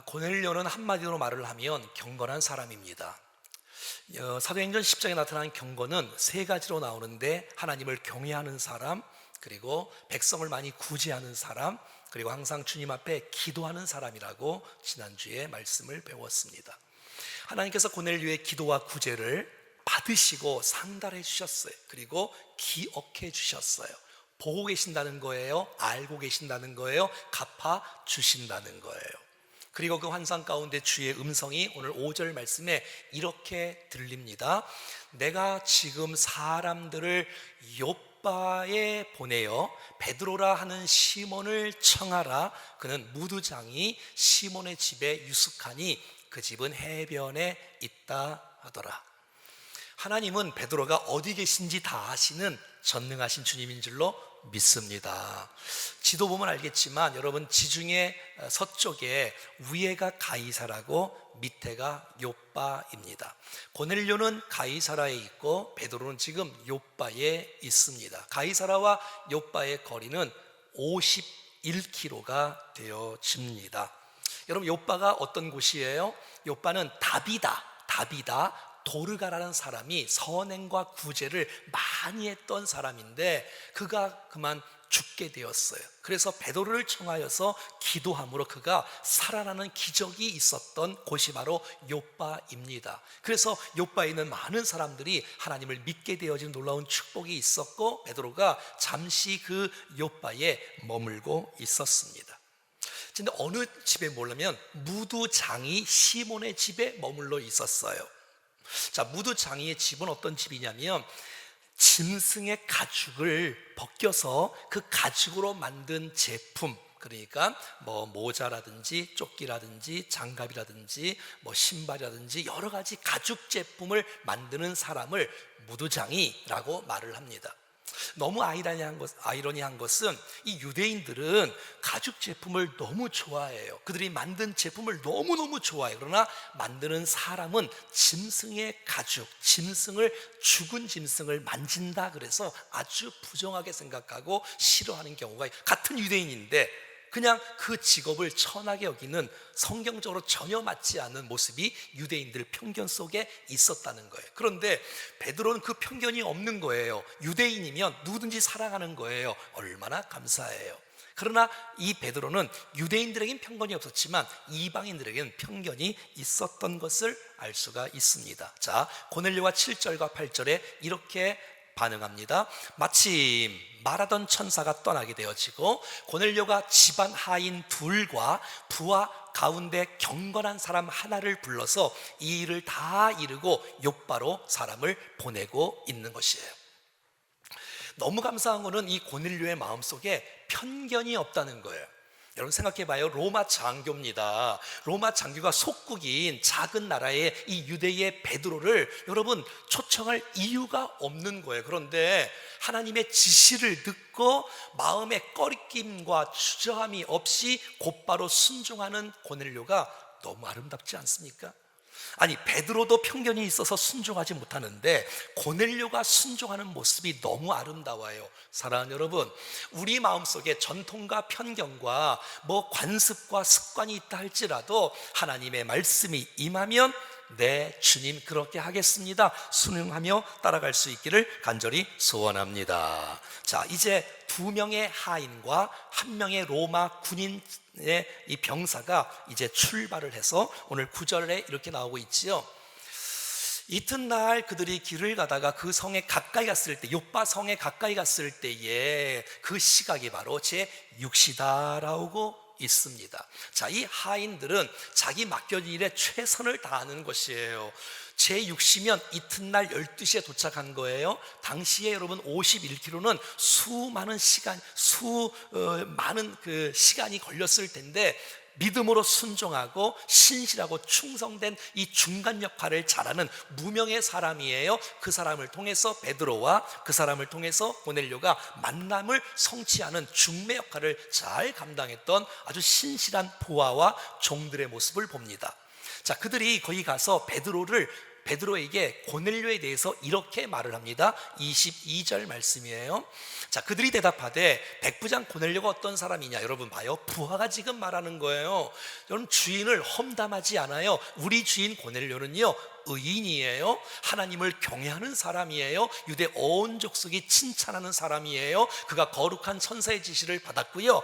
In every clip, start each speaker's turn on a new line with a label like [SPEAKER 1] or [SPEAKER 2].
[SPEAKER 1] 고넬료는 한마디로 말을 하면 경건한 사람입니다. 사도행전 10장에 나타난 경건은 세 가지로 나오는데, 하나님을 경외하는 사람, 그리고 백성을 많이 구제하는 사람, 그리고 항상 주님 앞에 기도하는 사람이라고 지난주에 말씀을 배웠습니다. 하나님께서 고넬료의 기도와 구제를 받으시고 상달해 주셨어요. 그리고 기억해 주셨어요. 보고 계신다는 거예요? 알고 계신다는 거예요? 갚아 주신다는 거예요. 그리고 그 환상 가운데 주의 음성이 오늘 5절 말씀에 이렇게 들립니다. 내가 지금 사람들을 요바에 보내어 베드로라 하는 시몬을 청하라. 그는 무두장이 시몬의 집에 유숙하니 그 집은 해변에 있다 하더라. 하나님은 베드로가 어디 계신지 다 아시는 전능하신 주님인 줄로 믿습니다. 지도 보면 알겠지만 여러분, 지중해 서쪽에 위에가 가이사라고 밑에가 요빠입니다. 고넬료는 가이사라에 있고 베드로는 지금 요빠에 있습니다. 가이사라와 요빠의 거리는 51km가 되어집니다. 여러분, 요빠가 어떤 곳이에요? 요빠는 다비다 도르가라는 사람이 선행과 구제를 많이 했던 사람인데, 그가 그만 죽게 되었어요. 그래서 베드로를 청하여서 기도함으로 그가 살아나는 기적이 있었던 곳이 바로 요빠입니다. 그래서 요빠에 있는 많은 사람들이 하나님을 믿게 되어진 놀라운 축복이 있었고, 베드로가 잠시 그 요빠에 머물고 있었습니다. 근데 어느 집에 몰라면 무두장이 시몬의 집에 머물러 있었어요. 자, 무두장이의 집은 어떤 집이냐면 짐승의 가죽을 벗겨서 그 가죽으로 만든 제품, 그러니까 모자라든지 조끼라든지 장갑이라든지 신발이라든지 여러 가지 가죽 제품을 만드는 사람을 무두장이라고 말을 합니다. 너무 아이러니한 것은 이 유대인들은 가죽 제품을 너무 좋아해요. 그들이 만든 제품을 너무너무 좋아해요. 그러나 만드는 사람은 짐승의 가죽, 죽은 짐승을 만진다 그래서 아주 부정하게 생각하고 싫어하는 경우가, 같은 유대인인데 그냥 그 직업을 천하게 여기는, 성경적으로 전혀 맞지 않는 모습이 유대인들 편견 속에 있었다는 거예요. 그런데 베드로는 그 편견이 없는 거예요. 유대인이면 누구든지 사랑하는 거예요. 얼마나 감사해요. 그러나 이 베드로는 유대인들에겐 편견이 없었지만 이방인들에게는 편견이 있었던 것을 알 수가 있습니다. 자, 고넬료와 7절과 8절에 이렇게 반응합니다. 마침 말하던 천사가 떠나게 되어지고 고넬료가 집안 하인 둘과 부하 가운데 경건한 사람 하나를 불러서 이 일을 다 이루고 욥바로 사람을 보내고 있는 것이에요. 너무 감사한 것은 이 고넬료의 마음속에 편견이 없다는 거예요. 여러분 생각해봐요. 로마 장교입니다. 로마 장교가 속국인 작은 나라의 이 유대의 베드로를 여러분 초청할 이유가 없는 거예요. 그런데 하나님의 지시를 듣고 마음에 꺼리낌과 주저함이 없이 곧바로 순종하는 고넬료가 너무 아름답지 않습니까? 아니, 베드로도 편견이 있어서 순종하지 못하는데 고넬료가 순종하는 모습이 너무 아름다워요. 사랑하는 여러분, 우리 마음속에 전통과 편견과 관습과 습관이 있다 할지라도 하나님의 말씀이 임하면 네, 주님 그렇게 하겠습니다, 순응하며 따라갈 수 있기를 간절히 소원합니다. 자, 이제 2명의 하인과 1명의 로마 군인의 이 병사가 이제 출발을 해서 오늘 9절에 이렇게 나오고 있지요. 이튿날 그들이 길을 가다가 그 성에 가까이 갔을 때, 욥바 성에 가까이 갔을 때에 그 시각이 바로 제6시다라고 있습니다. 자, 이 하인들은 자기 맡겨진 일에 최선을 다하는 것이에요. 제6시면 이튿날 12시에 도착한 거예요. 당시에 여러분 51km는 많은 그 시간이 걸렸을 텐데 믿음으로 순종하고 신실하고 충성된 이 중간 역할을 잘하는 무명의 사람이에요. 그 사람을 통해서 베드로와 그 사람을 통해서 고넬료가 만남을 성취하는 중매 역할을 잘 감당했던 아주 신실한 부하와 종들의 모습을 봅니다. 자, 그들이 거기 가서 베드로를 베드로에게 고넬료에 대해서 이렇게 말을 합니다. 22절 말씀이에요. 자, 그들이 대답하되 백부장 고넬료가 어떤 사람이냐? 여러분 봐요, 부하가 지금 말하는 거예요. 여러분, 주인을 험담하지 않아요. 우리 주인 고넬료는요, 의인이에요. 하나님을 경외하는 사람이에요. 유대 온 족속이 칭찬하는 사람이에요. 그가 거룩한 천사의 지시를 받았고요.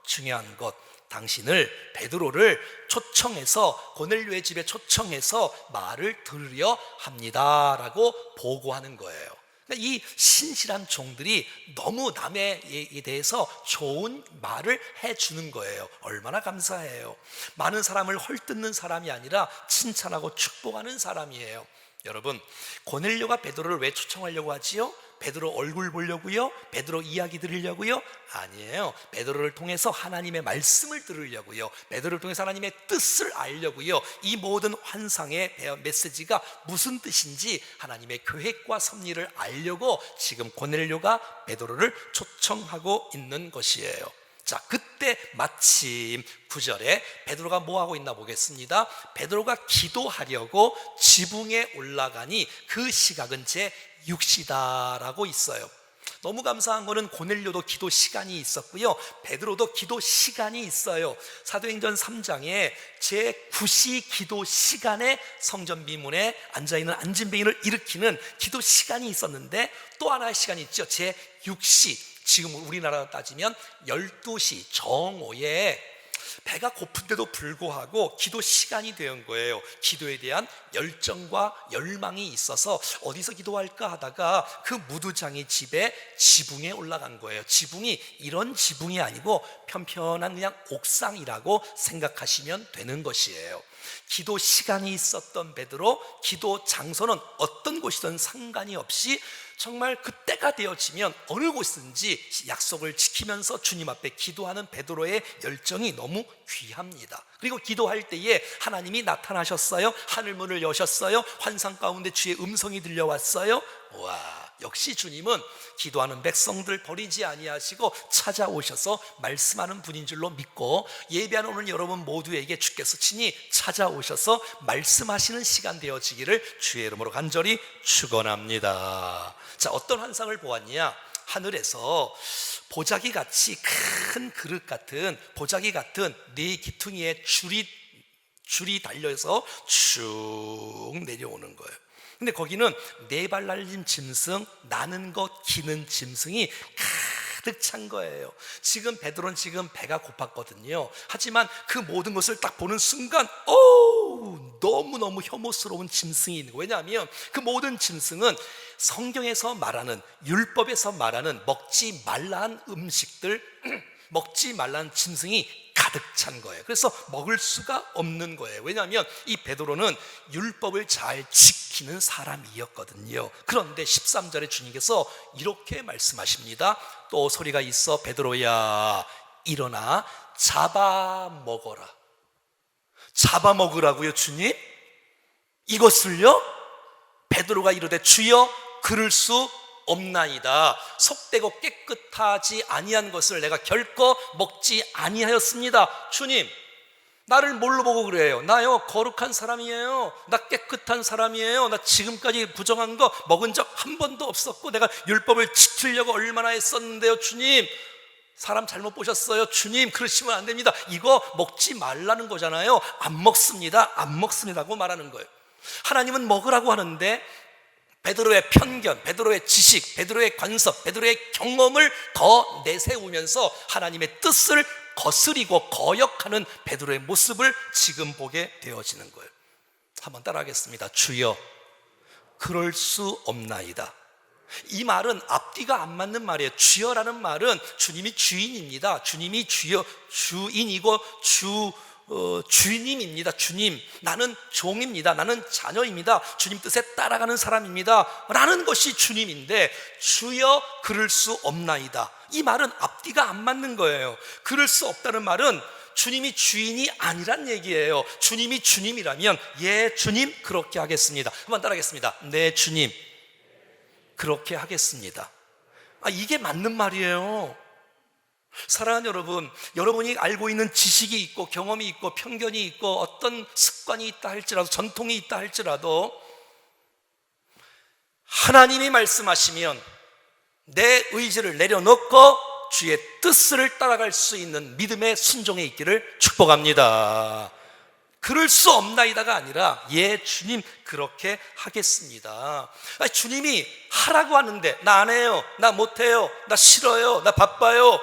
[SPEAKER 1] 중요한 것, 당신을, 베드로를 초청해서, 고넬료의 집에 초청해서 말을 들으려 합니다라고 보고하는 거예요. 이 신실한 종들이 너무 남에 대해서 좋은 말을 해주는 거예요. 얼마나 감사해요. 많은 사람을 헐뜯는 사람이 아니라 칭찬하고 축복하는 사람이에요. 여러분, 고넬료가 베드로를 왜 초청하려고 하지요? 베드로 얼굴 보려고요? 베드로 이야기 들으려고요? 아니에요. 베드로를 통해서 하나님의 말씀을 들으려고요. 베드로를 통해서 하나님의 뜻을 알려고요. 이 모든 환상의 메시지가 무슨 뜻인지 하나님의 계획과 섭리를 알려고 지금 고넬료가 베드로를 초청하고 있는 것이에요. 자, 그때 마침 9절에 베드로가 뭐하고 있나 보겠습니다. 베드로가 기도하려고 지붕에 올라가니 그 시각은 제 6시다라고 있어요. 너무 감사한 거는 고넬료도 기도 시간이 있었고요, 베드로도 기도 시간이 있어요. 사도행전 3장에 제9시 기도 시간에 성전 비문에 앉아있는 안진뱅이를 일으키는 기도 시간이 있었는데, 또 하나의 시간이 있죠. 제6시, 지금 우리나라 따지면 12시 정오에 배가 고픈데도 불구하고 기도 시간이 된 거예요. 기도에 대한 열정과 열망이 있어서 어디서 기도할까 하다가 그 무두장의 집에 지붕에 올라간 거예요. 지붕이 이런 지붕이 아니고 편편한 그냥 옥상이라고 생각하시면 되는 것이에요. 기도 시간이 있었던 베드로, 기도 장소는 어떤 곳이든 상관이 없이 정말 그때가 되어지면 어느 곳이든지 약속을 지키면서 주님 앞에 기도하는 베드로의 열정이 너무 귀합니다. 그리고 기도할 때에 하나님이 나타나셨어요. 하늘문을 여셨어요. 환상 가운데 주의 음성이 들려왔어요. 와, 역시 주님은 기도하는 백성들 버리지 아니하시고 찾아오셔서 말씀하는 분인 줄로 믿고, 예배하는 오늘 여러분 모두에게 주께서 친히 찾아오셔서 말씀하시는 시간 되어지기를 주의 이름으로 간절히 축원합니다. 자, 어떤 환상을 보았냐? 하늘에서 보자기 같이 큰 그릇 같은, 보자기 같은 네 기퉁이에 줄이 달려서 쭉 내려오는 거예요. 근데 거기는 네 발 달린 짐승, 나는 것 기는 짐승이 가득 찬 거예요. 지금 베드로는 지금 배가 고팠거든요. 하지만 그 모든 것을 딱 보는 순간 너무너무 혐오스러운 짐승이 있는 거예요. 왜냐하면 그 모든 짐승은 성경에서 말하는, 율법에서 말하는 먹지 말라는 음식들, 먹지 말라는 짐승이 가득 찬 거예요. 그래서 먹을 수가 없는 거예요. 왜냐하면 이 베드로는 율법을 잘 지키는 사람이었거든요. 그런데 13절에 주님께서 이렇게 말씀하십니다. 또 소리가 있어, 베드로야 일어나 잡아먹어라. 잡아먹으라고요, 주님? 이것을요? 베드로가 이르되 주여 그럴 수 없나이다. 속되고 깨끗하지 아니한 것을 내가 결코 먹지 아니하였습니다. 주님, 나를 뭘로 보고 그래요? 나요 거룩한 사람이에요. 나 깨끗한 사람이에요. 나 지금까지 부정한 거 먹은 적 한 번도 없었고 내가 율법을 지키려고 얼마나 했었는데요. 주님, 사람 잘못 보셨어요. 주님, 그러시면 안 됩니다. 이거 먹지 말라는 거잖아요. 안 먹습니다. 안 먹습니다고 말하는 거예요. 하나님은 먹으라고 하는데 베드로의 편견, 베드로의 지식, 베드로의 관섭, 베드로의 경험을 더 내세우면서 하나님의 뜻을 거스리고 거역하는 베드로의 모습을 지금 보게 되어지는 거예요. 한번 따라하겠습니다. 주여 그럴 수 없나이다. 이 말은 앞뒤가 안 맞는 말이에요. 주여라는 말은 주님이 주인입니다. 주님이 주인이고 주님입니다. 주님, 나는 종입니다. 나는 자녀입니다. 주님 뜻에 따라가는 사람입니다 라는 것이 주님인데, 주여 그럴 수 없나이다, 이 말은 앞뒤가 안 맞는 거예요. 그럴 수 없다는 말은 주님이 주인이 아니란 얘기예요. 주님이 주님이라면 예 주님 그렇게 하겠습니다. 한번 따라하겠습니다. 네 주님 그렇게 하겠습니다. 이게 맞는 말이에요. 사랑하는 여러분, 여러분이 알고 있는 지식이 있고 경험이 있고 편견이 있고 어떤 습관이 있다 할지라도, 전통이 있다 할지라도 하나님이 말씀하시면 내 의지를 내려놓고 주의 뜻을 따라갈 수 있는 믿음의 순종에 있기를 축복합니다. 그럴 수 없나이다가 아니라 예 주님 그렇게 하겠습니다. 주님이 하라고 하는데 나 안 해요, 나 못해요, 나 싫어요, 나 바빠요,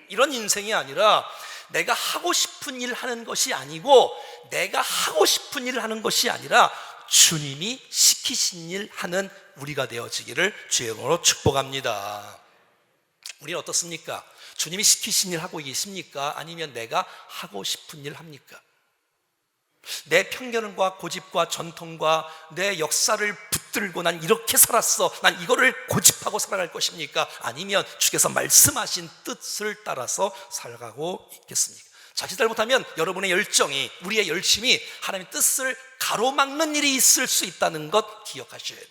[SPEAKER 1] 이런 인생이 아니라 내가 하고 싶은 일 하는 것이 아니고 내가 하고 싶은 일을 하는 것이 아니라 주님이 시키신 일 하는 우리가 되어지기를 주의 이름으로 축복합니다. 우리는 어떻습니까? 주님이 시키신 일 하고 계십니까? 아니면 내가 하고 싶은 일 합니까? 내 편견과 고집과 전통과 내 역사를 붙들고 난 이렇게 살았어, 난 이거를 고집하고 살아갈 것입니까? 아니면 주께서 말씀하신 뜻을 따라서 살아가고 있겠습니까? 자칫 잘못하면 여러분의 열정이, 우리의 열심이 하나님의 뜻을 가로막는 일이 있을 수 있다는 것 기억하셔야 돼요.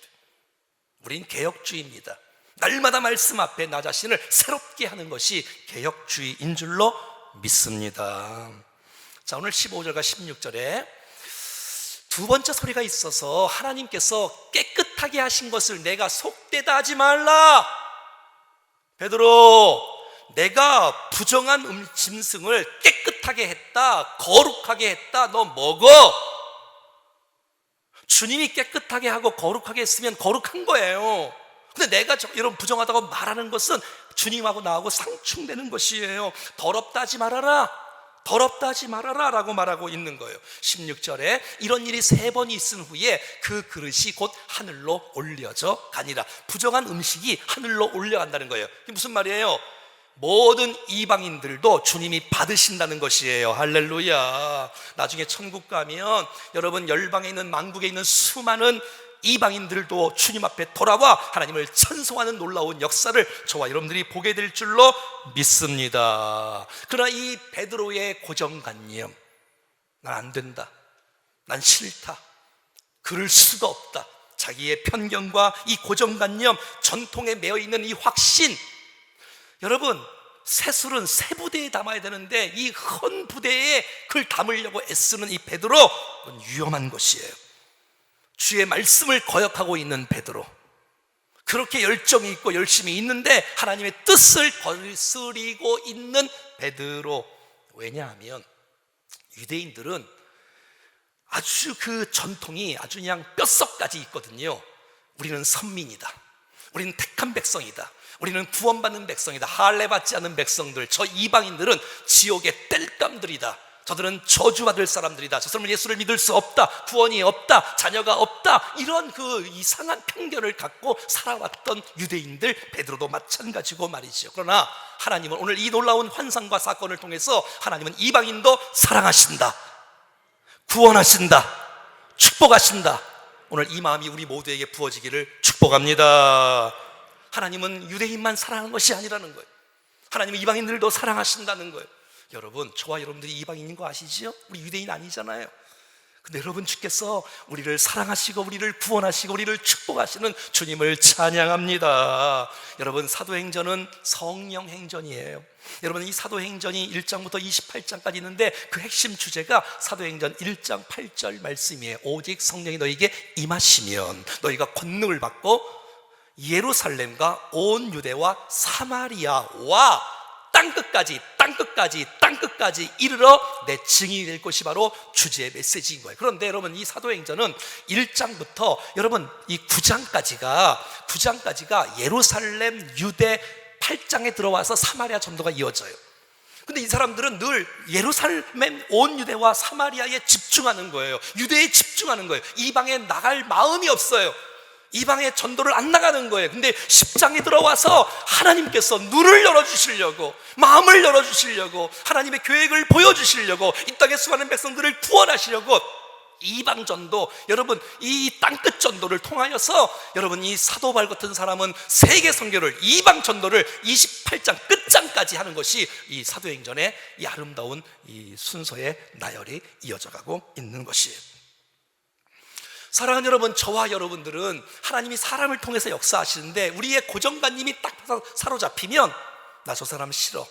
[SPEAKER 1] 우린 개혁주의입니다. 날마다 말씀 앞에 나 자신을 새롭게 하는 것이 개혁주의인 줄로 믿습니다. 자, 오늘 15절과 16절에 두 번째 소리가 있어서 하나님께서 깨끗하게 하신 것을 내가 속되다 하지 말라. 베드로, 내가 부정한 짐승을 깨끗하게 했다, 거룩하게 했다, 너 먹어. 주님이 깨끗하게 하고 거룩하게 했으면 거룩한 거예요. 근데 내가 여러분 부정하다고 말하는 것은 주님하고 나하고 상충되는 것이에요. 더럽다 하지 말아라, 더럽다 하지 말아라 라고 말하고 있는 거예요. 16절에 이런 일이 3번이 있은 후에 그 그릇이 곧 하늘로 올려져 가니라. 부정한 음식이 하늘로 올려간다는 거예요. 이게 무슨 말이에요? 모든 이방인들도 주님이 받으신다는 것이에요. 할렐루야. 나중에 천국 가면 여러분 열방에 있는, 만국에 있는 수많은 이방인들도 주님 앞에 돌아와 하나님을 찬송하는 놀라운 역사를 저와 여러분들이 보게 될 줄로 믿습니다. 그러나 이 베드로의 고정관념, 난 안 된다, 난 싫다, 그럴 수가 없다, 자기의 편견과 이 고정관념, 전통에 매여있는 이 확신, 여러분 새술은 새 부대에 담아야 되는데 이 헌 부대에 그걸 담으려고 애쓰는 이 베드로, 그건 위험한 것이에요. 주의 말씀을 거역하고 있는 베드로, 그렇게 열정이 있고 열심히 있는데 하나님의 뜻을 거스리고 있는 베드로. 왜냐하면 유대인들은 아주 그 전통이 아주 그냥 뼛속까지 있거든요. 우리는 선민이다, 우리는 택한 백성이다, 우리는 구원받는 백성이다, 할례받지 않은 백성들, 저 이방인들은 지옥의 땔감들이다, 저들은 저주받을 사람들이다, 저 사람은 예수를 믿을 수 없다, 구원이 없다, 자녀가 없다, 이런 그 이상한 편견을 갖고 살아왔던 유대인들, 베드로도 마찬가지고 말이죠. 그러나 하나님은 오늘 이 놀라운 환상과 사건을 통해서 하나님은 이방인도 사랑하신다, 구원하신다, 축복하신다. 오늘 이 마음이 우리 모두에게 부어지기를 축복합니다. 하나님은 유대인만 사랑하는 것이 아니라는 거예요. 하나님은 이방인들도 사랑하신다는 거예요. 여러분, 저와 여러분들이 이방인인 거 아시죠? 우리 유대인 아니잖아요. 근데 여러분, 주께서 우리를 사랑하시고 우리를 구원하시고 우리를 축복하시는 주님을 찬양합니다. 여러분, 사도행전은 성령 행전이에요. 여러분, 이 사도행전이 1장부터 28장까지 있는데 그 핵심 주제가 사도행전 1장 8절 말씀이에요. 오직 성령이 너에게 임하시면 너희가 권능을 받고 예루살렘과 온 유대와 사마리아와 땅끝까지 이르러 내 증인이 될 것이 바로 주제의 메시지인 거예요. 그런데 여러분, 이 사도행전은 1장부터 여러분 이 9장까지가 예루살렘, 유대, 8장에 들어와서 사마리아 전도가 이어져요. 근데 이 사람들은 늘 예루살렘, 온 유대와 사마리아에 집중하는 거예요. 유대에 집중하는 거예요. 이방에 나갈 마음이 없어요. 이방의 전도를 안 나가는 거예요. 근데 10장에 들어와서 하나님께서 눈을 열어주시려고, 마음을 열어주시려고, 하나님의 계획을 보여주시려고, 이 땅의 수많은 백성들을 구원하시려고 이방 전도, 여러분 이 땅끝 전도를 통하여서 여러분 이 사도 바울 같은 사람은 세계 선교를, 이방 전도를 28장 끝장까지 하는 것이 이 사도행전의 이 아름다운 이 순서의 나열이 이어져 가고 있는 것이에요. 사랑하는 여러분, 저와 여러분들은 하나님이 사람을 통해서 역사하시는데 우리의 고정관념이 딱 사로잡히면 나 저 사람 싫어,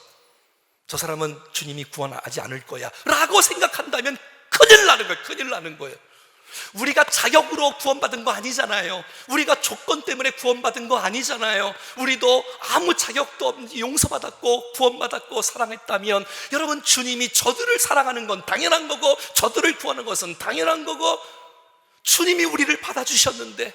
[SPEAKER 1] 저 사람은 주님이 구원하지 않을 거야 라고 생각한다면 큰일 나는 거예요. 우리가 자격으로 구원받은 거 아니잖아요. 우리가 조건 때문에 구원받은 거 아니잖아요. 우리도 아무 자격도 없이 용서받았고 구원받았고 사랑했다면, 여러분, 주님이 저들을 사랑하는 건 당연한 거고 저들을 구하는 것은 당연한 거고, 주님이 우리를 받아주셨는데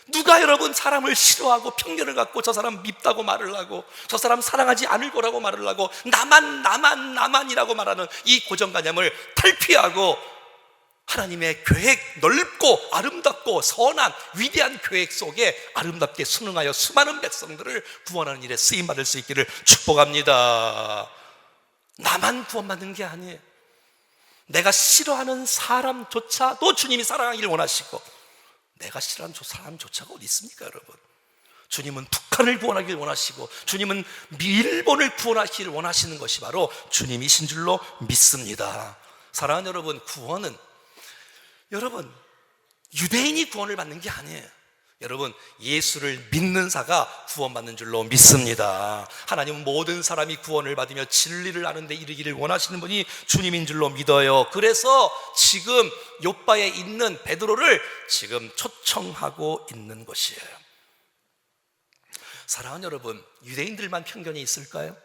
[SPEAKER 1] 누가 여러분 사람을 싫어하고 편견을 갖고 저 사람 밉다고 말을 하고 저 사람 사랑하지 않을 거라고 말을 하고 나만이라고 말하는 이 고정관념을 탈피하고 하나님의 계획, 넓고 아름답고 선한 위대한 계획 속에 아름답게 순응하여 수많은 백성들을 구원하는 일에 쓰임받을 수 있기를 축복합니다. 나만 구원받는 게 아니에요. 내가 싫어하는 사람조차도 주님이 사랑하기를 원하시고, 내가 싫어하는 사람조차가 어디 있습니까, 여러분? 주님은 북한을 구원하기를 원하시고 주님은 일본을 구원하기를 원하시는 것이 바로 주님이신 줄로 믿습니다. 사랑하는 여러분, 구원은 여러분 유대인이 구원을 받는 게 아니에요. 여러분, 예수를 믿는 자가 구원받는 줄로 믿습니다. 하나님은 모든 사람이 구원을 받으며 진리를 아는 데 이르기를 원하시는 분이 주님인 줄로 믿어요. 그래서 지금 욥바에 있는 베드로를 지금 초청하고 있는 것이에요. 사랑하는 여러분, 유대인들만 편견이 있을까요?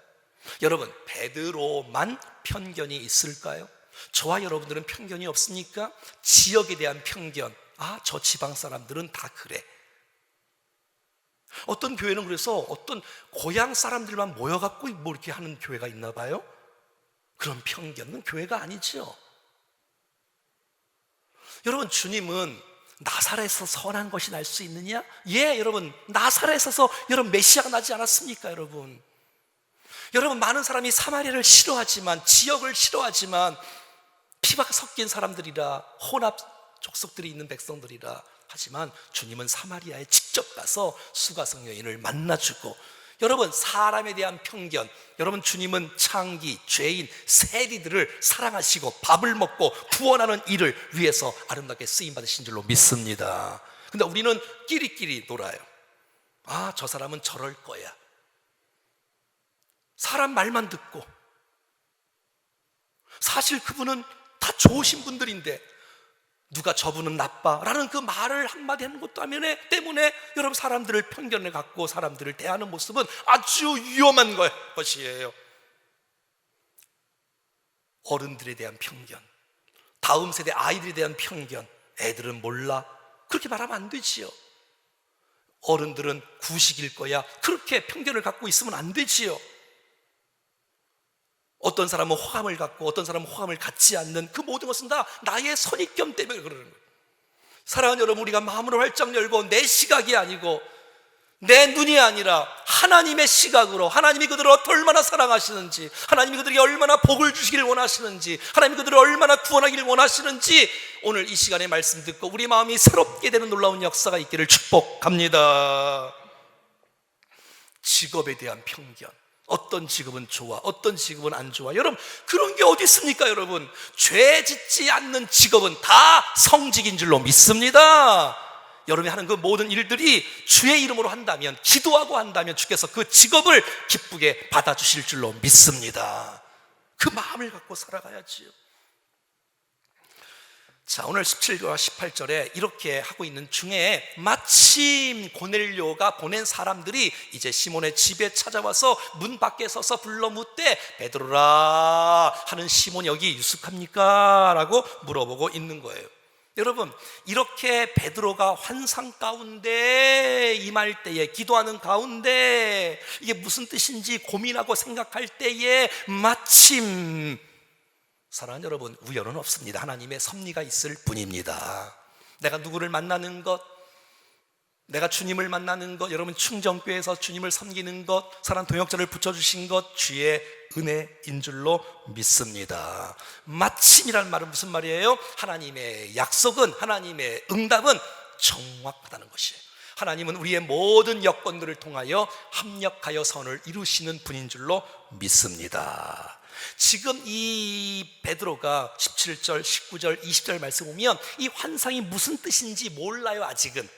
[SPEAKER 1] 여러분, 베드로만 편견이 있을까요? 저와 여러분들은 편견이 없습니까? 지역에 대한 편견, 저 지방 사람들은 다 그래. 어떤 교회는 그래서 어떤 고향 사람들만 모여갖고 뭐 이렇게 하는 교회가 있나 봐요. 그런 편견은 교회가 아니죠. 여러분, 주님은 나사렛에서 선한 것이 날 수 있느냐? 예, 여러분, 나사렛에서 여러분 메시아가 나지 않았습니까, 여러분? 여러분, 많은 사람이 사마리아를 싫어하지만, 지역을 싫어하지만, 피가 섞인 사람들이라, 혼합 족속들이 있는 백성들이라 하지만 주님은 사마리아에 직접 가서 수가성 여인을 만나주고, 여러분, 사람에 대한 편견, 여러분, 주님은 창기, 죄인, 세리들을 사랑하시고 밥을 먹고 구원하는 일을 위해서 아름답게 쓰임받으신 줄로 믿습니다. 근데 우리는 끼리끼리 놀아요. 저 사람은 저럴 거야. 사람 말만 듣고, 사실 그분은 다 좋으신 분들인데 누가 저분은 나빠라는 그 말을 한마디 하는 것 때문에 여러분, 사람들을 편견을 갖고 사람들을 대하는 모습은 아주 위험한 것이에요. 어른들에 대한 편견, 다음 세대 아이들에 대한 편견, 애들은 몰라, 그렇게 말하면 안 되지요. 어른들은 구식일 거야, 그렇게 편견을 갖고 있으면 안 되지요. 어떤 사람은 호감을 갖고 어떤 사람은 호감을 갖지 않는 그 모든 것은 다 나의 선입견 때문에 그러는 거예요. 사랑하는 여러분, 우리가 마음으로 활짝 열고 내 시각이 아니고 내 눈이 아니라 하나님의 시각으로, 하나님이 그들을 얼마나 사랑하시는지, 하나님이 그들에게 얼마나 복을 주시기를 원하시는지, 하나님이 그들을 얼마나 구원하기를 원하시는지, 오늘 이 시간에 말씀 듣고 우리 마음이 새롭게 되는 놀라운 역사가 있기를 축복합니다. 직업에 대한 편견, 어떤 직업은 좋아, 어떤 직업은 안 좋아, 여러분, 그런 게 어디 있습니까? 여러분, 죄 짓지 않는 직업은 다 성직인 줄로 믿습니다. 여러분이 하는 그 모든 일들이 주의 이름으로 한다면, 기도하고 한다면 주께서 그 직업을 기쁘게 받아주실 줄로 믿습니다. 그 마음을 갖고 살아가야지요. 자, 오늘 17절과 18절에 이렇게 하고 있는 중에 마침 고넬료가 보낸 사람들이 이제 시몬의 집에 찾아와서 문 밖에 서서 불러 묻되, 베드로라 하는 시몬이 여기 유숙합니까? 라고 물어보고 있는 거예요. 여러분, 이렇게 베드로가 환상 가운데 임할 때에, 기도하는 가운데 이게 무슨 뜻인지 고민하고 생각할 때에 마침, 사랑하는 여러분, 우연은 없습니다. 하나님의 섭리가 있을 뿐입니다. 내가 누구를 만나는 것, 내가 주님을 만나는 것, 여러분 충정교회에서 주님을 섬기는 것, 사랑 동역자를 붙여주신 것, 주의 은혜인 줄로 믿습니다. 마침이라는 말은 무슨 말이에요? 하나님의 약속은, 하나님의 응답은 정확하다는 것이에요. 하나님은 우리의 모든 여건들을 통하여 합력하여 선을 이루시는 분인 줄로 믿습니다. 지금 이 베드로가 17절, 19절, 20절 말씀 보면 이 환상이 무슨 뜻인지 몰라요, 아직은.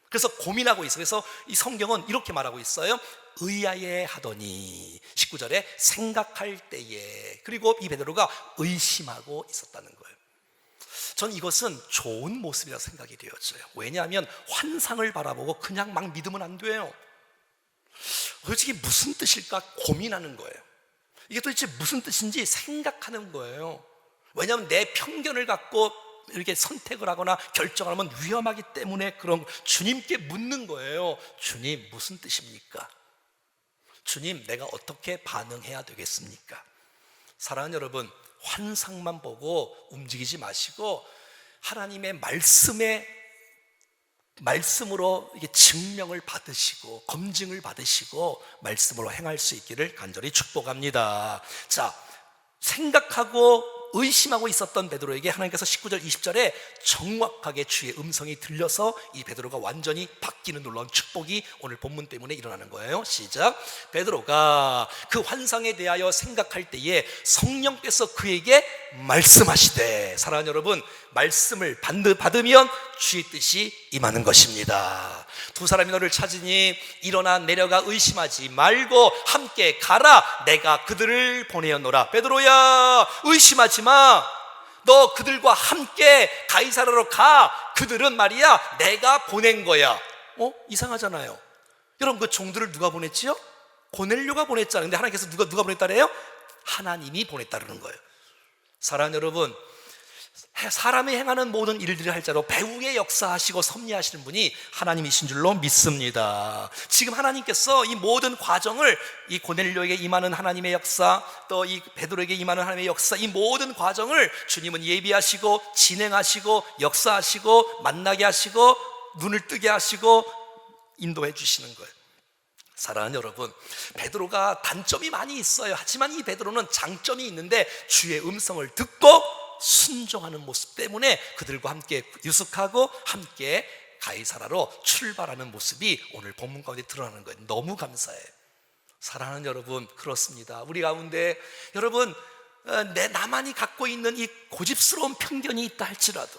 [SPEAKER 1] 그래서 고민하고 있어요. 그래서 이 성경은 이렇게 말하고 있어요. 의아해 하더니, 19절에 생각할 때에, 그리고 이 베드로가 의심하고 있었다는 거예요. 전 이것은 좋은 모습이라 생각이 되었어요. 왜냐하면 환상을 바라보고 그냥 막 믿으면 안 돼요. 솔직히 무슨 뜻일까 고민하는 거예요. 이게 도대체 무슨 뜻인지 생각하는 거예요. 왜냐하면 내 편견을 갖고 이렇게 선택을 하거나 결정을 하면 위험하기 때문에 그런 주님께 묻는 거예요. 주님, 무슨 뜻입니까? 주님, 내가 어떻게 반응해야 되겠습니까? 사랑하는 여러분, 환상만 보고 움직이지 마시고 하나님의 말씀으로 이게 증명을 받으시고 검증을 받으시고 말씀으로 행할 수 있기를 간절히 축복합니다. 자, 생각하고 의심하고 있었던 베드로에게 하나님께서 19절 20절에 정확하게 주의 음성이 들려서 이 베드로가 완전히 바뀌는 놀라운 축복이 오늘 본문 때문에 일어나는 거예요. 시작. 베드로가 그 환상에 대하여 생각할 때에 성령께서 그에게 말씀하시되, 사랑하는 여러분, 말씀을 받으면 주의 뜻이 임하는 것입니다. 두 사람이 너를 찾으니 일어나 내려가 의심하지 말고 함께 가라. 내가 그들을 보내었노라. 베드로야, 의심하지 마. 너 그들과 함께 가이사랴로 가. 그들은 말이야 내가 보낸 거야. 이상하잖아요. 여러분, 그 종들을 누가 보냈지요? 고넬료가 보냈잖아요. 근데 하나님께서 누가 보냈다래요? 하나님이 보냈다는 거예요. 사랑하는 여러분, 사람이 행하는 모든 일들을 할 자로 배후에 역사하시고 섭리하시는 분이 하나님이신 줄로 믿습니다. 지금 하나님께서 이 모든 과정을, 이 고넬료에게 임하는 하나님의 역사, 또 이 베드로에게 임하는 하나님의 역사, 이 모든 과정을 주님은 예비하시고 진행하시고 역사하시고 만나게 하시고 눈을 뜨게 하시고 인도해 주시는 거예요. 사랑하는 여러분, 베드로가 단점이 많이 있어요. 하지만 이 베드로는 장점이 있는데 주의 음성을 듣고 순종하는 모습 때문에 그들과 함께 유숙하고 함께 가이사랴로 출발하는 모습이 오늘 본문 가운데 드러나는 거예요. 너무 감사해요. 사랑하는 여러분, 그렇습니다. 우리 가운데 여러분, 나만이 갖고 있는 이 고집스러운 편견이 있다 할지라도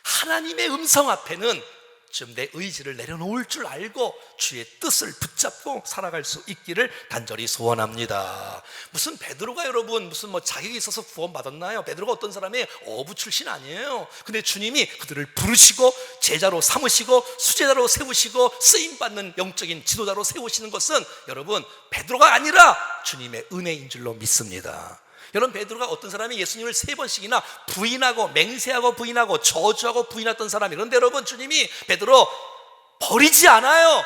[SPEAKER 1] 하나님의 음성 앞에는 좀 내 의지를 내려놓을 줄 알고 주의 뜻을 붙잡고 살아갈 수 있기를 간절히 소원합니다. 무슨 베드로가 여러분 무슨 자격이 있어서 구원받았나요? 베드로가 어떤 사람이에요? 어부 출신 아니에요. 근데 주님이 그들을 부르시고 제자로 삼으시고 수제자로 세우시고 쓰임받는 영적인 지도자로 세우시는 것은 여러분 베드로가 아니라 주님의 은혜인 줄로 믿습니다. 여러분, 베드로가 어떤 사람이 예수님을 3번씩이나 부인하고 맹세하고 부인하고 저주하고 부인했던 사람이, 그런데 여러분 주님이 베드로 버리지 않아요.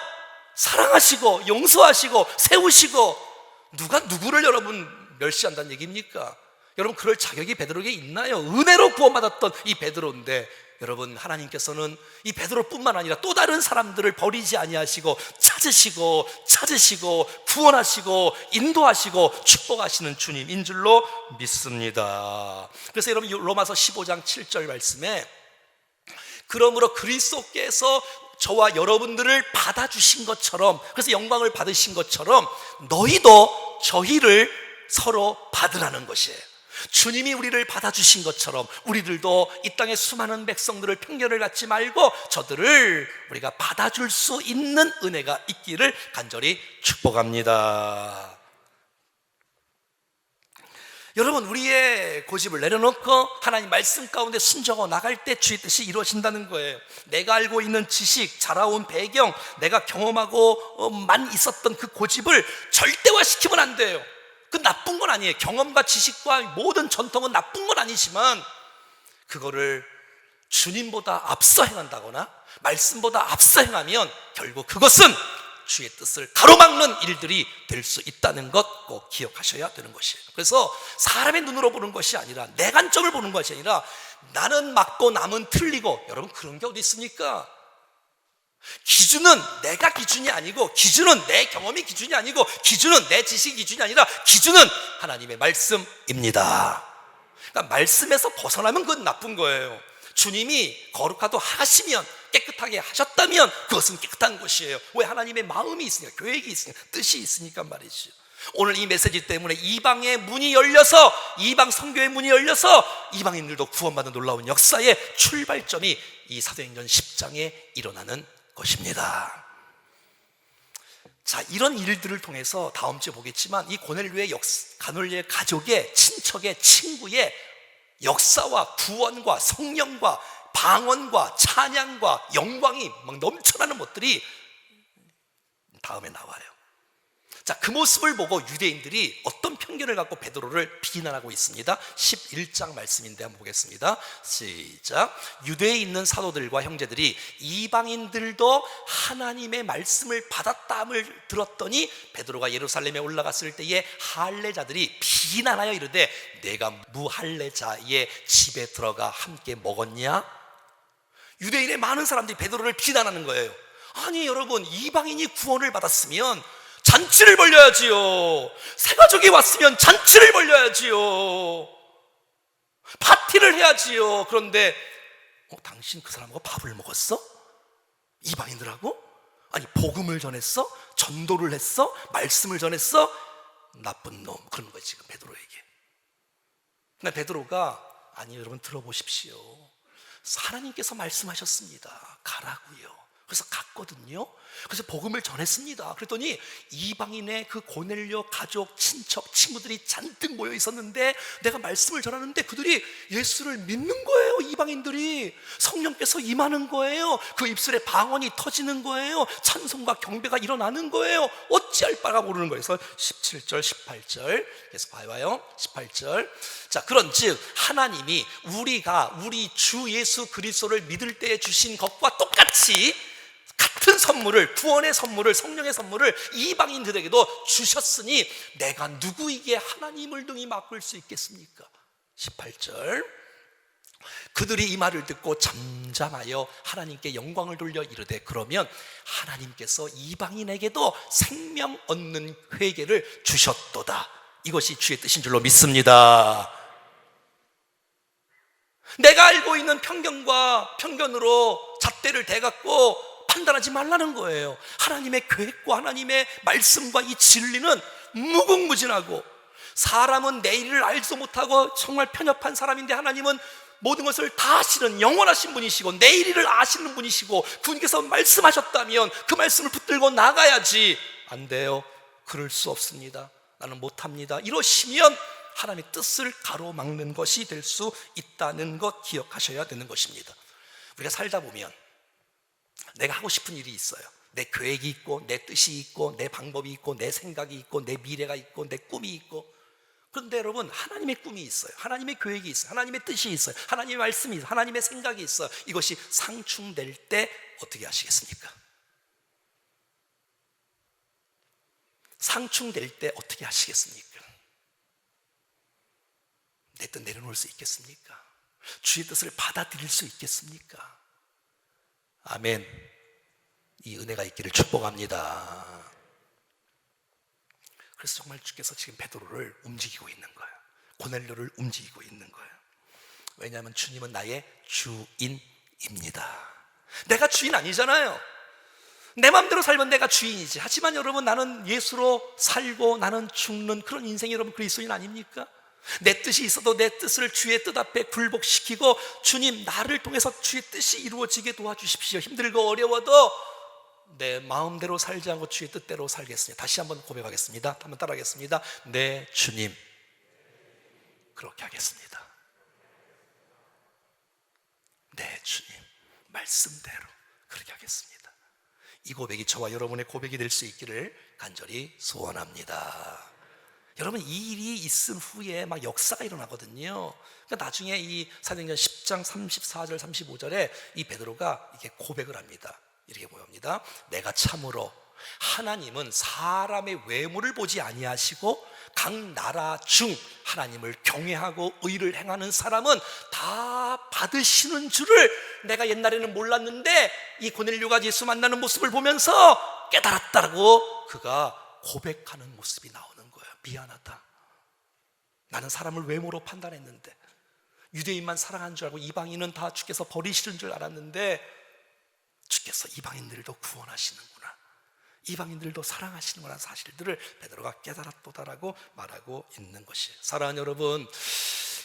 [SPEAKER 1] 사랑하시고 용서하시고 세우시고. 누가 누구를 여러분 멸시한다는 얘기입니까? 여러분, 그럴 자격이 베드로에게 있나요? 은혜로 구원받았던 이 베드로인데 여러분, 하나님께서는 이 베드로뿐만 아니라 또 다른 사람들을 버리지 아니하시고 찾으시고 구원하시고 인도하시고 축복하시는 주님인 줄로 믿습니다. 그래서 여러분, 로마서 15장 7절 말씀에 그러므로 그리스도께서 저와 여러분들을 받아주신 것처럼, 그래서 영광을 받으신 것처럼 너희도 저희를 서로 받으라는 것이에요. 주님이 우리를 받아주신 것처럼 우리들도 이 땅의 수많은 백성들을 편견을 갖지 말고 저들을 우리가 받아줄 수 있는 은혜가 있기를 간절히 축복합니다. 여러분, 우리의 고집을 내려놓고 하나님 말씀 가운데 순종하고 나갈 때 주의 뜻이 이루어진다는 거예요. 내가 알고 있는 지식, 자라온 배경, 내가 경험하고만 있었던 그 고집을 절대화시키면 안 돼요. 그 나쁜 건 아니에요. 경험과 지식과 모든 전통은 나쁜 건 아니지만 그거를 주님보다 앞서 행한다거나 말씀보다 앞서 행하면 결국 그것은 주의 뜻을 가로막는 일들이 될 수 있다는 것 꼭 기억하셔야 되는 것이에요. 그래서 사람의 눈으로 보는 것이 아니라 내 관점을 보는 것이 아니라 나는 맞고 남은 틀리고, 여러분 그런 게 어디 있습니까? 기준은 내가 기준이 아니고, 기준은 내 경험이 기준이 아니고, 기준은 내 지식이 기준이 아니라 기준은 하나님의 말씀입니다. 그러니까 말씀에서 벗어나면 그건 나쁜 거예요. 주님이 거룩하도 하시면, 깨끗하게 하셨다면 그것은 깨끗한 것이에요. 왜? 하나님의 마음이 있으니까, 계획이 있으니까, 뜻이 있으니까 말이죠. 오늘 이 메시지 때문에 이방의 문이 열려서, 이방 선교의 문이 열려서 이방인들도 구원받는 놀라운 역사의 출발점이 이 사도행전 10장에 일어나는 것입니다. 자, 이런 일들을 통해서 다음 주에 보겠지만 이 고넬료의 가족의 친척의 친구의 역사와 구원과 성령과 방언과 찬양과 영광이 막 넘쳐나는 것들이 다음에 나와요. 자, 그 모습을 보고 유대인들이 어떤 편견을 갖고 베드로를 비난하고 있습니다. 11장 말씀인데 한번 보겠습니다. 시작. 유대에 있는 사도들과 형제들이 이방인들도 하나님의 말씀을 받았다함을 들었더니 베드로가 예루살렘에 올라갔을 때에 할례자들이 비난하여 이르되 내가 무할례자의 집에 들어가 함께 먹었냐? 유대인의 많은 사람들이 베드로를 비난하는 거예요. 아니 여러분, 이방인이 구원을 받았으면 잔치를 벌려야지요. 새가족이 왔으면 잔치를 벌려야지요. 파티를 해야지요. 그런데 당신 그 사람하고 밥을 먹었어? 이방인들하고? 아니 복음을 전했어? 전도를 했어? 말씀을 전했어? 나쁜 놈. 그런 거예요 지금 베드로에게. 근데 베드로가 아니 여러분 들어보십시오. 하나님께서 말씀하셨습니다. 가라고요. 그래서 갔거든요. 그래서 복음을 전했습니다. 그랬더니 이방인의 그 고넬료 가족, 친척, 친구들이 잔뜩 모여 있었는데 내가 말씀을 전하는데 그들이 예수를 믿는 거예요. 이방인들이. 성령께서 임하는 거예요. 그 입술에 방언이 터지는 거예요. 찬송과 경배가 일어나는 거예요. 어찌할 바가 모르는 거예요. 그래서 17절, 18절 계속 봐봐요. 18절. 자, 그런즉 하나님이 우리가 우리 주 예수 그리스도를 믿을 때에 주신 것과 똑같이 같은 선물을, 구원의 선물을, 성령의 선물을 이방인들에게도 주셨으니 내가 누구에게 하나님을 등이 맡길 수 있겠습니까? 18절. 그들이 이 말을 듣고 잠잠하여 하나님께 영광을 돌려 이르되 그러면 하나님께서 이방인에게도 생명 얻는 회개를 주셨도다. 이것이 주의 뜻인 줄로 믿습니다. 내가 알고 있는 편견과 편견으로 잣대를 대갖고 판단하지 말라는 거예요. 하나님의 계획과 하나님의 말씀과 이 진리는 무궁무진하고 사람은 내일을 알지도 못하고 정말 편협한 사람인데 하나님은 모든 것을 다 아시는 영원하신 분이시고 내일을 아시는 분이시고 그분께서 말씀하셨다면 그 말씀을 붙들고 나가야지. 안 돼요. 그럴 수 없습니다. 나는 못합니다. 이러시면 하나님의 뜻을 가로막는 것이 될 수 있다는 것 기억하셔야 되는 것입니다. 우리가 살다 보면 내가 하고 싶은 일이 있어요. 내 계획이 있고 내 뜻이 있고 내 방법이 있고 내 생각이 있고 내 미래가 있고 내 꿈이 있고. 그런데 여러분, 하나님의 꿈이 있어요. 하나님의 계획이 있어요. 하나님의 뜻이 있어요. 하나님의 말씀이 있어요. 하나님의 생각이 있어요. 이것이 상충될 때 어떻게 하시겠습니까? 상충될 때 어떻게 하시겠습니까? 내 뜻 내려놓을 수 있겠습니까? 주의 뜻을 받아들일 수 있겠습니까? 아멘. 이 은혜가 있기를 축복합니다. 그래서 정말 주께서 지금 베드로를 움직이고 있는 거예요. 고넬료를 움직이고 있는 거예요. 왜냐하면 주님은 나의 주인입니다. 내가 주인 아니잖아요. 내 마음대로 살면 내가 주인이지. 하지만 여러분, 나는 예수로 살고 나는 죽는 그런 인생이 여러분 그리스도인 아닙니까? 내 뜻이 있어도 내 뜻을 주의 뜻 앞에 굴복시키고 주님, 나를 통해서 주의 뜻이 이루어지게 도와주십시오. 힘들고 어려워도 내 마음대로 살지 않고 주의 뜻대로 살겠습니다. 다시 한번 고백하겠습니다. 한번 따라하겠습니다. 네, 주님, 그렇게 하겠습니다. 네, 주님, 말씀대로 그렇게 하겠습니다. 이 고백이 저와 여러분의 고백이 될 수 있기를 간절히 소원합니다. 여러분, 이 일이 있은 후에 막 역사가 일어나거든요. 그러니까 나중에 이 사도행전 10장 34절 35절에 이 베드로가 이렇게 고백을 합니다. 이렇게 보입니다. 내가 참으로 하나님은 사람의 외모를 보지 아니하시고 각 나라 중 하나님을 경외하고 의를 행하는 사람은 다 받으시는 줄을 내가 옛날에는 몰랐는데 이 고넬료가 예수 만나는 모습을 보면서 깨달았다고 그가 고백하는 모습이 나오는 거예요. 미안하다. 나는 사람을 외모로 판단했는데, 유대인만 사랑한 줄 알고 이방인은 다 주께서 버리시는 줄 알았는데 주께서 이방인들도 구원하시는구나, 이방인들도 사랑하시는구나 사실들을 베드로가 깨달았도다라고 말하고 있는 것이에요. 사랑하는 여러분,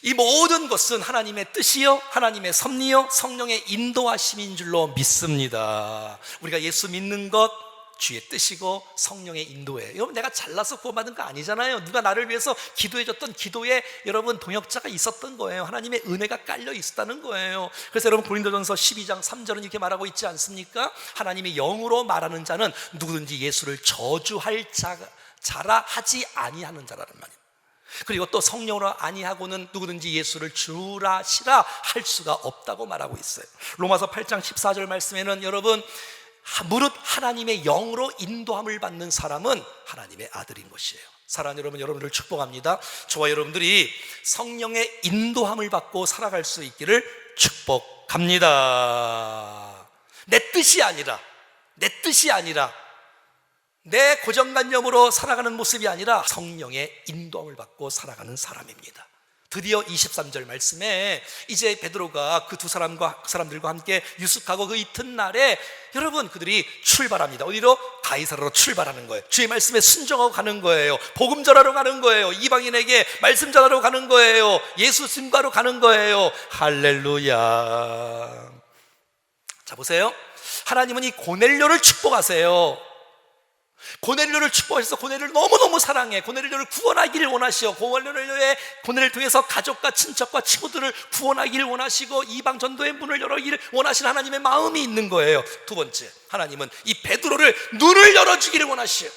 [SPEAKER 1] 이 모든 것은 하나님의 뜻이요, 하나님의 섭리요, 성령의 인도하심인 줄로 믿습니다. 우리가 예수 믿는 것, 주의 뜻이고 성령의 인도예요. 여러분, 내가 잘나서 구원받은 거 아니잖아요. 누가 나를 위해서 기도해줬던 기도에 여러분 동역자가 있었던 거예요. 하나님의 은혜가 깔려 있었다는 거예요. 그래서 여러분, 고린도전서 12장 3절은 이렇게 말하고 있지 않습니까? 하나님의 영으로 말하는 자는 누구든지 예수를 저주할 자라 하지 아니하는 자라는 말입니다. 그리고 또 성령으로 아니하고는 누구든지 예수를 주라 시라 할 수가 없다고 말하고 있어요. 로마서 8장 14절 말씀에는 여러분, 무릇 하나님의 영으로 인도함을 받는 사람은 하나님의 아들인 것이에요. 사랑하는 여러분, 여러분들 축복합니다. 저와 여러분들이 성령의 인도함을 받고 살아갈 수 있기를 축복합니다. 내 뜻이 아니라 내 고정관념으로 살아가는 모습이 아니라 성령의 인도함을 받고 살아가는 사람입니다. 드디어 23절 말씀에 이제 베드로가 그 두 사람들과 함께 유숙하고 그 이튿날에 여러분, 그들이 출발합니다. 어디로? 가이사라로 출발하는 거예요. 주의 말씀에 순종하고 가는 거예요. 복음 전하러 가는 거예요. 이방인에게 말씀 전하러 가는 거예요. 예수 증거하러 가는 거예요. 할렐루야. 자, 보세요. 하나님은 이 고넬료를 축복하세요. 고넬료를 축복하셔서 고넬료를 너무너무 사랑해. 고넬료를 구원하기를 원하시오. 고넬료를 통해서 가족과 친척과 친구들을 구원하기를 원하시고 이방 전도의 문을 열어기를 원하시는 하나님의 마음이 있는 거예요. 두 번째, 하나님은 이 베드로를 눈을 열어주기를 원하시오.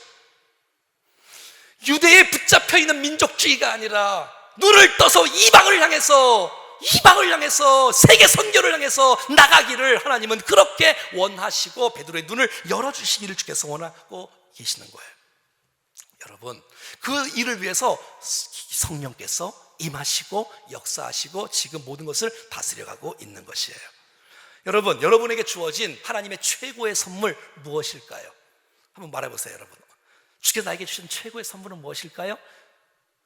[SPEAKER 1] 유대에 붙잡혀 있는 민족주의가 아니라 눈을 떠서 이방을 향해서 세계 선교를 향해서 나가기를 하나님은 그렇게 원하시고 베드로의 눈을 열어주시기를 주께서 원하고 계시는 거예요. 여러분, 그 일을 위해서 성령께서 임하시고 역사하시고 지금 모든 것을 다스려가고 있는 것이에요. 여러분, 여러분에게 주어진 하나님의 최고의 선물 무엇일까요? 한번 말해보세요. 여러분, 주께서 나에게 주신 최고의 선물은 무엇일까요?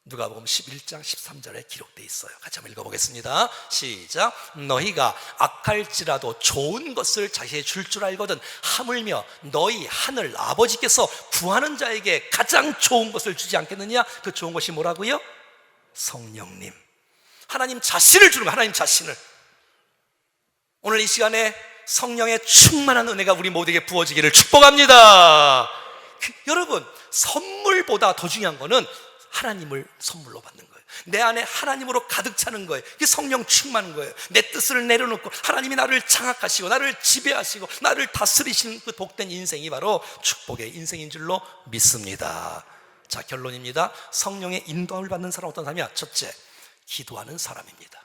[SPEAKER 1] 누가복음 11장 13절에 기록되어 있어요. 같이 한번 읽어보겠습니다. 시작. 너희가 악할지라도 좋은 것을 자기에게 줄 줄 알거든 하물며 너희 하늘 아버지께서 구하는 자에게 가장 좋은 것을 주지 않겠느냐? 그 좋은 것이 뭐라고요? 성령님, 하나님 자신을 주는 거예요. 하나님 자신을. 오늘 이 시간에 성령의 충만한 은혜가 우리 모두에게 부어지기를 축복합니다. 여러분, 선물보다 더 중요한 거는 하나님을 선물로 받는 거예요. 내 안에 하나님으로 가득 차는 거예요. 이게 성령 충만한 거예요. 내 뜻을 내려놓고 하나님이 나를 장악하시고 나를 지배하시고 나를 다스리시는 그 복된 인생이 바로 축복의 인생인 줄로 믿습니다. 자, 결론입니다. 성령의 인도함을 받는 사람은 어떤 사람이야? 첫째, 기도하는 사람입니다.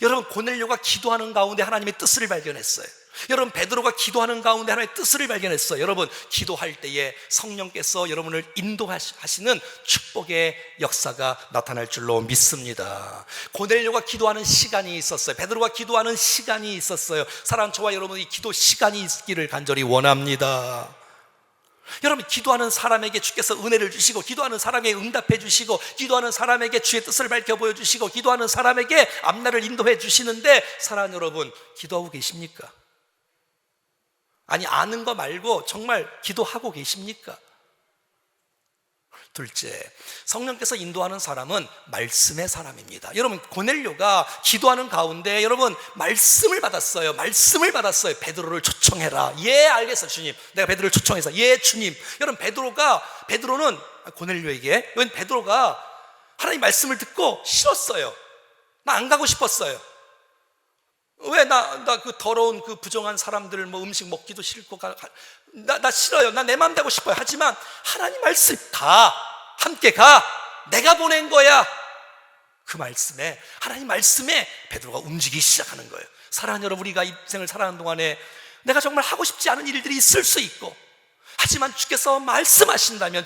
[SPEAKER 1] 여러분, 고넬료가 기도하는 가운데 하나님의 뜻을 발견했어요. 여러분, 베드로가 기도하는 가운데 하나님의 뜻을 발견했어요. 여러분, 기도할 때에 성령께서 여러분을 인도하시는 축복의 역사가 나타날 줄로 믿습니다. 고넬료가 기도하는 시간이 있었어요. 베드로가 기도하는 시간이 있었어요. 사랑하는 저와 여러분이 기도 시간이 있기를 간절히 원합니다. 여러분, 기도하는 사람에게 주께서 은혜를 주시고, 기도하는 사람에게 응답해 주시고, 기도하는 사람에게 주의 뜻을 밝혀 보여주시고, 기도하는 사람에게 앞날을 인도해 주시는데, 사랑하는 여러분, 기도하고 계십니까? 아니, 아는 거 말고 정말 기도하고 계십니까? 둘째, 성령께서 인도하는 사람은 말씀의 사람입니다. 여러분, 고넬료가 기도하는 가운데 여러분 말씀을 받았어요. 베드로를 초청해라. 예, 알겠어 주님. 내가 베드로를 초청해서 예 주님. 여러분, 베드로는 고넬료에게, 베드로가 하나님 말씀을 듣고 싫었어요. 나 안 가고 싶었어요. 왜 나 그 더러운 그 부정한 사람들 음식 먹기도 싫고 나 싫어요. 나 내 마음 되고 싶어요. 하지만 하나님 말씀 함께 가. 내가 보낸 거야. 그 말씀에, 하나님 말씀에 베드로가 움직이기 시작하는 거예요. 사랑하는 여러분, 우리가 인생을 살아가는 동안에 내가 정말 하고 싶지 않은 일들이 있을 수 있고, 하지만 주께서 말씀하신다면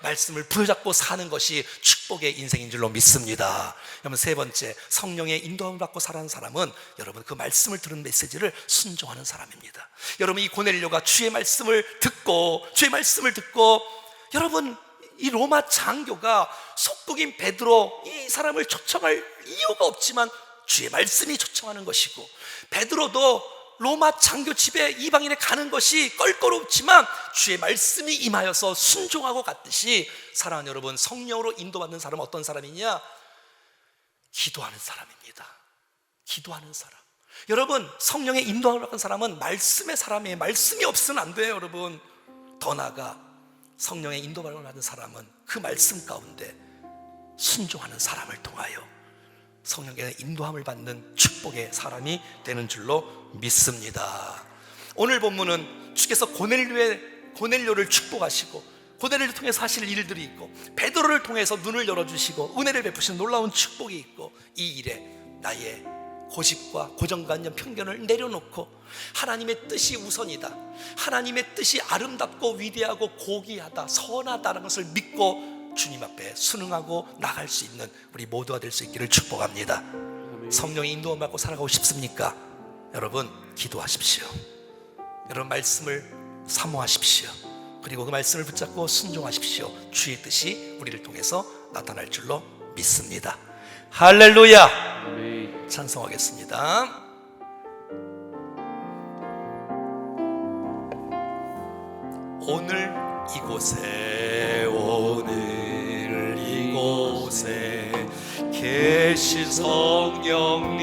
[SPEAKER 1] 말씀을 부여잡고 사는 것이 축복의 인생인 줄로 믿습니다. 여러분, 세 번째, 성령의 인도함을 받고 살아가는 사람은 여러분 그 말씀을 들은 메시지를 순종하는 사람입니다. 여러분, 이 고넬료가 주의 말씀을 듣고 여러분, 이 로마 장교가 속국인 베드로, 이 사람을 초청할 이유가 없지만 주의 말씀이 초청하는 것이고, 베드로도 로마 장교 집에 이방인에 가는 것이 껄끄럽지만 주의 말씀이 임하여서 순종하고 갔듯이, 사랑하는 여러분, 성령으로 인도받는 사람은 어떤 사람이냐? 기도하는 사람입니다. 기도하는 사람. 여러분, 성령의 인도함을 받은 사람은 말씀의 사람이에요. 말씀이 없으면 안 돼요, 여러분. 더 나아가 성령의 인도함을 받은 사람은 그 말씀 가운데 순종하는 사람을 통하여 성령의 인도함을 받는 축복의 사람이 되는 줄로 믿습니다. 오늘 본문은 주께서 고넬료를 축복하시고 고넬료를 통해서 하실 일들이 있고 베드로를 통해서 눈을 열어주시고 은혜를 베푸시는 놀라운 축복이 있고, 이 일에 나의 고집과 고정관념, 편견을 내려놓고 하나님의 뜻이 우선이다, 하나님의 뜻이 아름답고 위대하고 고귀하다, 선하다는 것을 믿고 주님 앞에 순응하고 나갈 수 있는 우리 모두가 될 수 있기를 축복합니다. 성령의 인도함 받고 살아가고 싶습니까? 여러분, 기도하십시오. 여러분, 말씀을 사모하십시오. 그리고 그 말씀을 붙잡고 순종하십시오. 주의 뜻이 우리를 통해서 나타날 줄로 믿습니다. 할렐루야! 찬송하겠습니다. 오늘 이곳에 계신 성령님,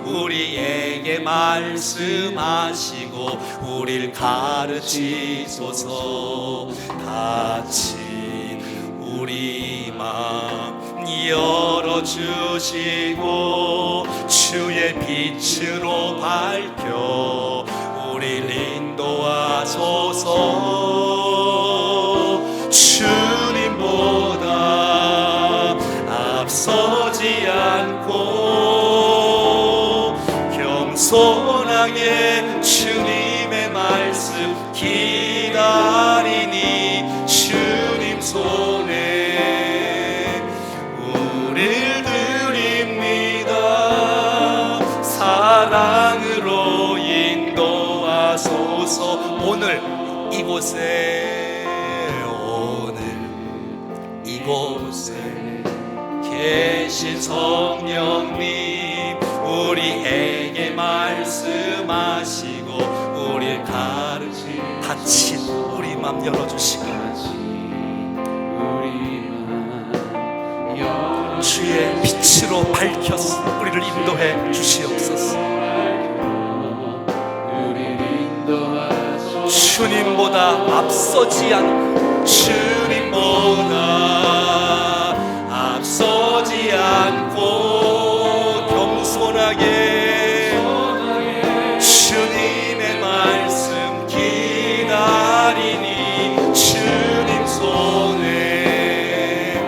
[SPEAKER 1] 우리에게 말씀하시고 우리를 가르치소서. 닫힌 우리 마음 열어주시고 주의 빛으로 밝혀 우리를 인도하소서. 주님보다 앞서지 않고 겸손하게 주님의 말씀 기다리니 주님 손에 우릴 드립니다. 사랑으로 인도하소서. 오늘 이곳에 계신 성령님, 우리에게 말씀하시고 우리를 닫힌 우리 맘 열어주시고 주의 빛으로 밝혀서 우리를 인도해 주시옵소서. 주님보다 앞서지 않고 겸손하게 주님의 말씀 기다리니 주님 손에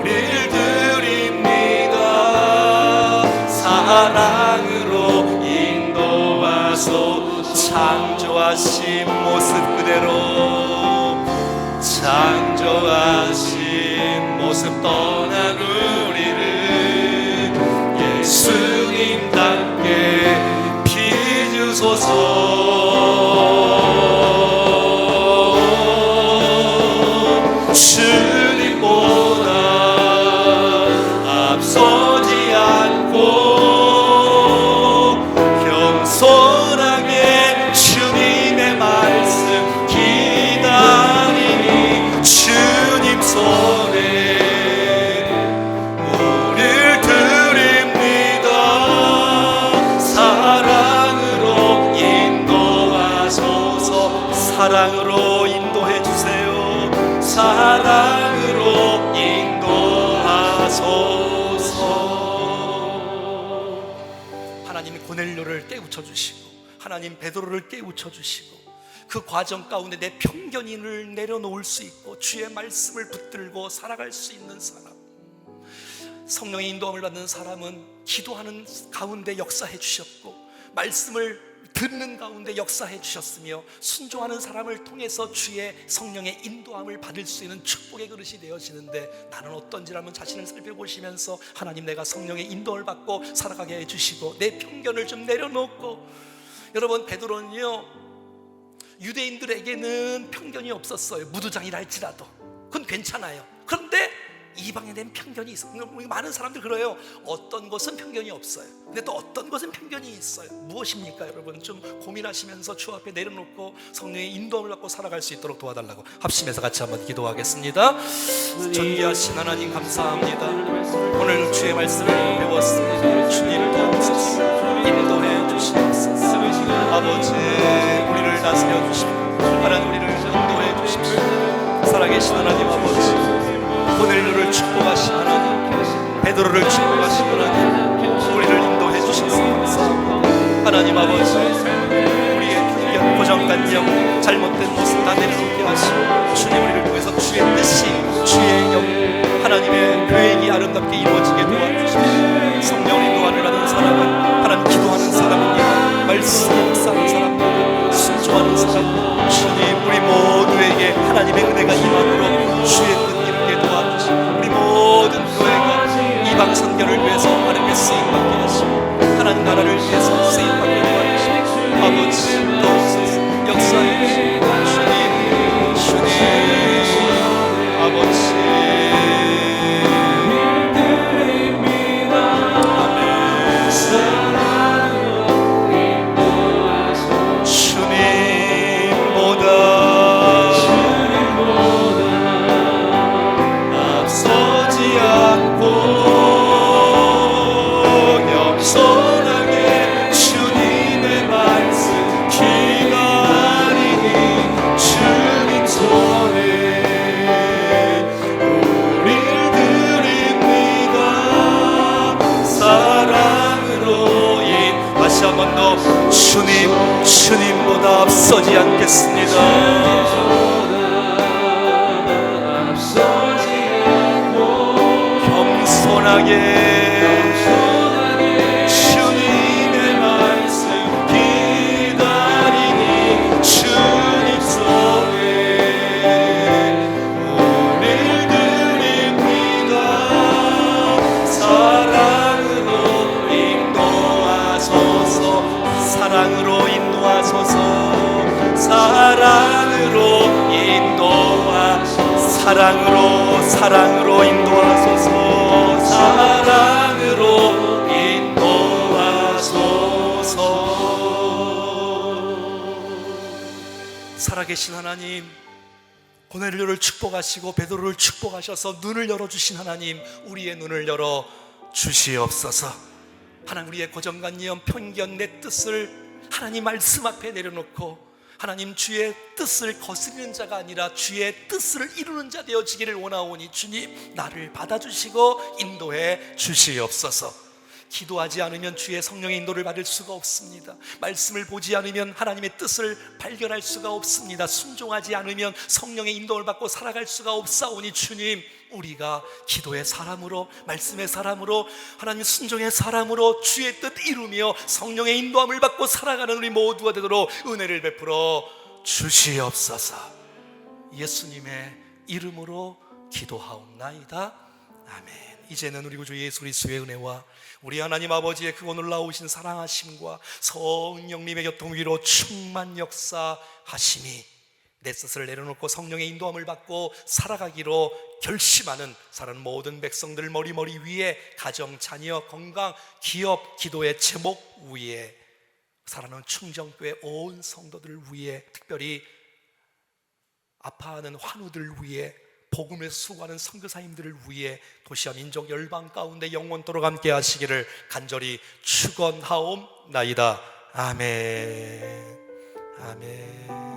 [SPEAKER 1] 우릴 드립니다. 사랑으로 인도하소. 창조하신 모습 그대로, 창조하신 모습 떠난 우리를 예수님답게 빚으소서. 주님보다 앞서지 않고 겸손하게 주님의 말씀 기다리니 주님 손에 우릴 드립니다. 사랑으로 인도하소서. 사랑으로 인도해 주세요. 사랑으로 인도하소서. 하나님이 고넬료를 깨우쳐 주시고 하나님 베드로를 깨우쳐 주시고 그 과정 가운데 내 편견을 내려놓을 수 있고 주의 말씀을 붙들고 살아갈 수 있는 사람, 성령의 인도함을 받는 사람은 기도하는 가운데 역사해 주셨고 말씀을 듣는 가운데 역사해 주셨으며 순종하는 사람을 통해서 주의 성령의 인도함을 받을 수 있는 축복의 그릇이 되어지는데, 나는 어떤지라면 자신을 살펴보시면서 하나님, 내가 성령의 인도를 받고 살아가게 해주시고 내 편견을 좀 내려놓고. 여러분, 베드로는요 유대인들에게는 편견이 없었어요. 무두장이라 할지라도 그건 괜찮아요. 그런데 이 이방에 대한 편견이 있어요. 많은 사람들 그래요. 어떤 것은 편견이 없어요. 근데 또 어떤 것은 편견이 있어요. 무엇입니까 여러분? 좀 고민하시면서 주 앞에 내려놓고 성령의 인도함을 받고 살아갈 수 있도록 도와달라고 합심해서 같이 한번 기도하겠습니다. 존귀하신 하나님 감사합니다. 오늘 주의 말씀을 배웠습니다. 주님을 도와주시옵소서. 인도해 주시옵소서. 아버지 우리를 다스려 주십시오. 하나님 우리를 인도해 주십시오. 살아계신 하나님 아버지, 고넬료를 축복하신 하나님, 베드로를 축복하신 하나님, 우리를 인도해 주셔서 감사합니다. 하나님 아버지, 우리의 편견, 고정관념, 잘못된 모습 다 내려놓게 하시고 주님 우리를 통해서 주의 뜻이, 주의 영, 하나님의 계획이 아름답게 이루어지게 도와주십시오. 성령 인도하는 사람은 하나님 기도하는 사람입니다. 말씀 묵상하는 사람입니다. 순종하는 사람, 주님 우리 모두에게 하나님의 은혜가 임함으로 주의 뜻 이루게 도와주시고 우리 모든 교회가 이방 선교를 위해서 하나님의 쓰임받게 하시고 하나님 나라를 위해서 쓰임받게 도와주시고 아버지 도우소서. 역사해 주님, 주님 아버지 주님보다 앞서지 않겠습니다. 겸손하게 주님의 말씀 기다리니 주님 손에 오늘 드립니다. 사랑으로 인도하소서. 사랑으로 인도하소서. 사랑으로 인도하소서. 사랑으로 인도하소서. 사랑으로 인도하소서. 살아계신 하나님, 고넬료를 축복하시고 베드로를 축복하셔서 눈을 열어주신 하나님, 우리의 눈을 열어 주시옵소서. 하나님 우리의 고정관념, 편견, 내 뜻을 하나님 말씀 앞에 내려놓고 하나님 주의 뜻을 거스르는 자가 아니라 주의 뜻을 이루는 자 되어지기를 원하오니 주님 나를 받아주시고 인도해 주시옵소서. 기도하지 않으면 주의 성령의 인도를 받을 수가 없습니다. 말씀을 보지 않으면 하나님의 뜻을 발견할 수가 없습니다. 순종하지 않으면 성령의 인도를 받고 살아갈 수가 없사오니 주님 우리가 기도의 사람으로, 말씀의 사람으로, 하나님 순종의 사람으로 주의 뜻 이루며 성령의 인도함을 받고 살아가는 우리 모두가 되도록 은혜를 베풀어 주시옵소서. 예수님의 이름으로 기도하옵나이다. 아멘. 이제는 우리 구주 예수 그리스도의 은혜와 우리 하나님 아버지의 크고 놀라우신 사랑하심과 성령님의 교통 위로 충만 역사하심이 내 뜻을 내려놓고 성령의 인도함을 받고 살아가기로 결심하는 사는 모든 백성들 머리 위에 가정, 자녀, 건강, 기업, 기도의 제목 위에 살아가는 충정교회 온 성도들 위에, 특별히 아파하는 환우들 위에, 복음을 수고하는 선교사님들을 위해 도시와 민족 열방 가운데 영원토록 함께 하시기를 간절히 축원하옵나이다. 아멘. 아멘.